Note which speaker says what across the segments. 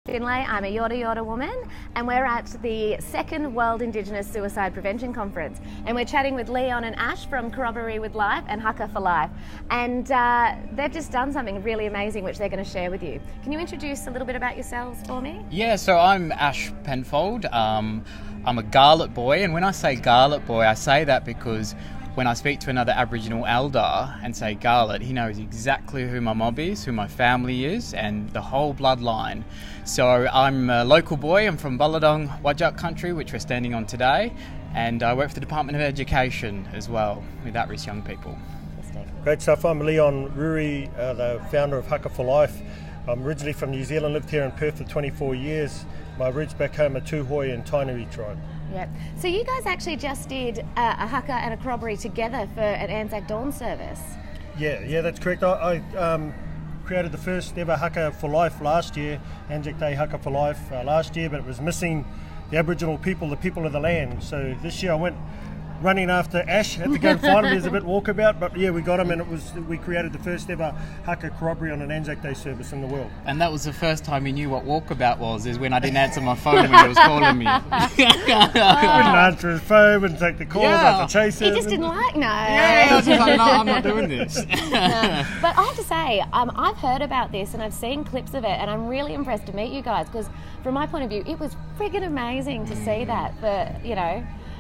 Speaker 1: Finlay, I'm a Yorta Yorta woman, and we're at the second World Indigenous Suicide Prevention Conference, and we're chatting with Leon and Ash from Corroboree with Life and Haka for Life, and they've just done something really amazing which they're going to share with you. Can you introduce a little bit about yourselves for me?
Speaker 2: Yeah, so I'm Ash Penfold. I'm a Garlet boy, and when I say Garlet boy, I say that because when I speak to another Aboriginal elder and say Garlet, he knows exactly who my mob is, who my family is, and the whole bloodline. So I'm a local boy. I'm from Balladong, Wajak country, which we're standing on today, and I work for the Department of Education as well with at-risk young people.
Speaker 3: Great stuff. I'm Leon Ruri, the founder of Haka for Life. I'm originally from New Zealand, lived here in Perth for 24 years. My roots back home are Tuhoi and Tainui tribe.
Speaker 1: Yep. So you guys actually just did a Haka and a Corroboree together for an ANZAC dawn service.
Speaker 3: Yeah, that's correct. I created the first ever Haka for Life last year, ANZAC Day Haka for Life last year, but it was missing the Aboriginal people, the people of the land. So this year I went running after Ash, had to go and find him. There's a bit walkabout, but yeah, we got him, and we created the first ever Haka Corroboree on an ANZAC Day service in the world.
Speaker 2: And that was the first time he knew what walkabout was, is when I didn't answer my phone when he was calling me.
Speaker 3: He wouldn't answer his phone, wouldn't take the calls, have to chase him.
Speaker 1: He just didn't like no.
Speaker 2: Yeah, I was just like, no, I'm not doing this.
Speaker 1: But I have to say, I've heard about this and I've seen clips of it, and I'm really impressed to meet you guys, because from my point of view, it was friggin' amazing to see that,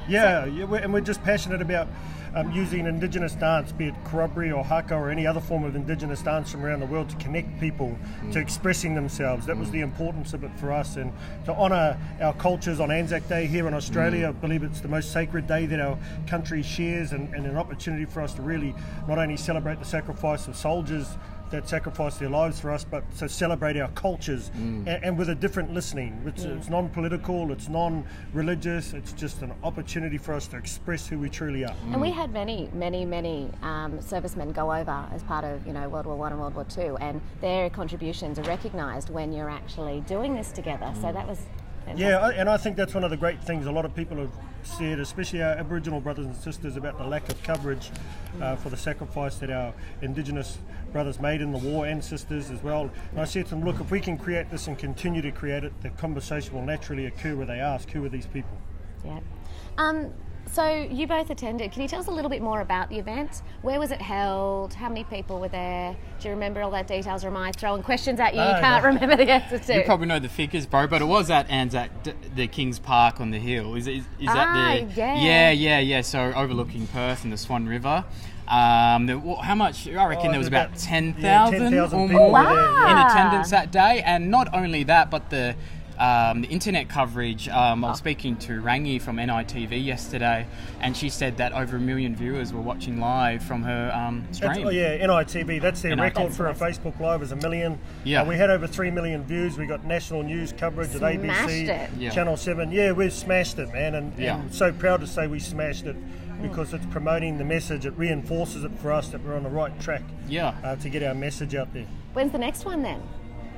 Speaker 3: Yeah, and we're just passionate about using Indigenous dance, be it Corroboree or Haka or any other form of Indigenous dance from around the world, to connect people to expressing themselves. That was the importance of it for us, and to honour our cultures on ANZAC Day here in Australia. I believe it's the most sacred day that our country shares, and an opportunity for us to really not only celebrate the sacrifice of soldiers that sacrifice their lives for us, but to celebrate our cultures and with a different listening. It's non-political, it's non-religious, it's just an opportunity for us to express who we truly are.
Speaker 1: And we had many servicemen go over as part of World War I and World War II, and their contributions are recognised when you're actually doing this together. So that was fantastic.
Speaker 3: Yeah, and I think that's one of the great things a lot of people have said, especially our Aboriginal brothers and sisters, about the lack of coverage for the sacrifice that our Indigenous brothers made in the war, and sisters as well. And I said to them, look, if we can create this and continue to create it, the conversation will naturally occur where they ask, who are these people?
Speaker 1: Yeah. So you both attended. Can you tell us a little bit more about the event? Where was it held? How many people were there? Do you remember all that details, or am I throwing questions at you you can't remember the answer to?
Speaker 2: You probably know the figures, bro, but it was at ANZAC, the King's Park on the hill. Is that the... Yeah. So overlooking Perth and the Swan River. How much? I reckon there was about 10,000 or more in attendance that day, and not only that, but the internet coverage. I was speaking to Rangi from NITV yesterday, and she said that over 1 million viewers were watching live from her stream.
Speaker 3: NITV, that's their record for a Facebook Live, is 1 million.
Speaker 2: Yeah.
Speaker 3: We had over 3 million views. We got national news coverage at ABC, Channel 7. Yeah, we've smashed it, man, and so proud to say we smashed it, because it's promoting the message. It reinforces it for us that we're on the right track to get our message out there.
Speaker 1: When's the next one then?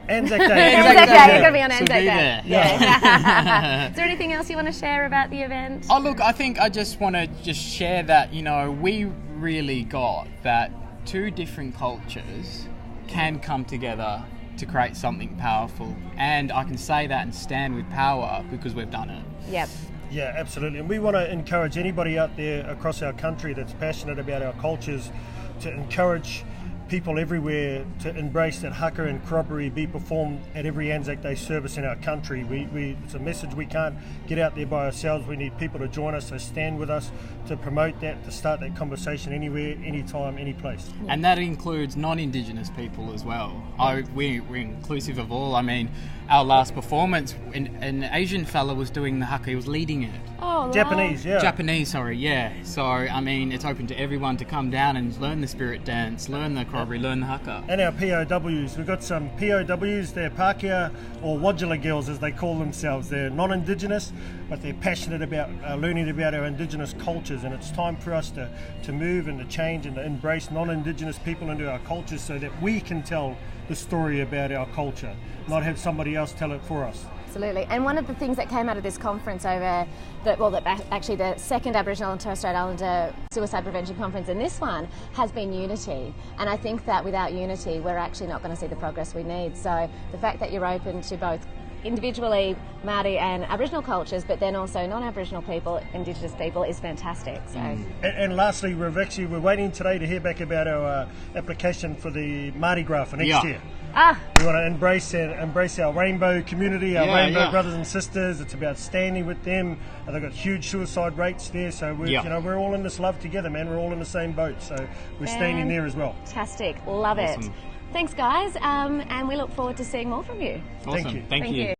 Speaker 3: ANZAC Day.
Speaker 1: ANZAC Day. You're going to be on ANZAC Day.
Speaker 3: Yeah.
Speaker 1: Is there anything else you want to share about the event?
Speaker 2: Oh, look, I think I just want to share that, we really got that two different cultures can come together to create something powerful. And I can say that and stand with power because we've done it.
Speaker 1: Yep.
Speaker 3: Yeah, absolutely. And we want to encourage anybody out there across our country that's passionate about our cultures to encourage people everywhere to embrace that Haka and Corroboree be performed at every ANZAC Day service in our country. It's a message we can't get out there by ourselves. We need people to join us, so stand with us to promote that, to start that conversation anywhere, anytime, any place.
Speaker 2: And that includes non-Indigenous people as well. We're inclusive of all. I mean, our last performance, an Asian fella was doing the Haka, he was leading it.
Speaker 1: Oh,
Speaker 3: Japanese, yeah.
Speaker 2: Japanese, sorry, yeah. So, I mean, it's open to everyone to come down and learn the spirit dance, learn the Corroboree, learn the Haka.
Speaker 3: And our POWs. We've got some POWs, they're Pākehā or Wodjila girls as they call themselves. They're non-Indigenous, but they're passionate about learning about our Indigenous cultures, and it's time for us to move and to change and to embrace non-Indigenous people into our cultures so that we can tell the story about our culture, not have somebody else tell it for us.
Speaker 1: Absolutely. And one of the things that came out of this conference actually the second Aboriginal and Torres Strait Islander Suicide Prevention Conference, and this one has been unity. And I think that without unity, we're actually not going to see the progress we need. So the fact that you're open to both individually Māori and Aboriginal cultures, but then also non-Aboriginal people, Indigenous people, is fantastic. So.
Speaker 3: And lastly, we're waiting today to hear back about our application for the Mardi Gras for next year. We want to embrace our rainbow community, our rainbow brothers and sisters. It's about standing with them. They've got huge suicide rates there, so we're all in this love together, man. We're all in the same boat, so we're standing there as well.
Speaker 1: Fantastic, love it. Thanks, guys, and we look forward to seeing more from you.
Speaker 2: Awesome.
Speaker 3: Thank you.
Speaker 2: Thank you.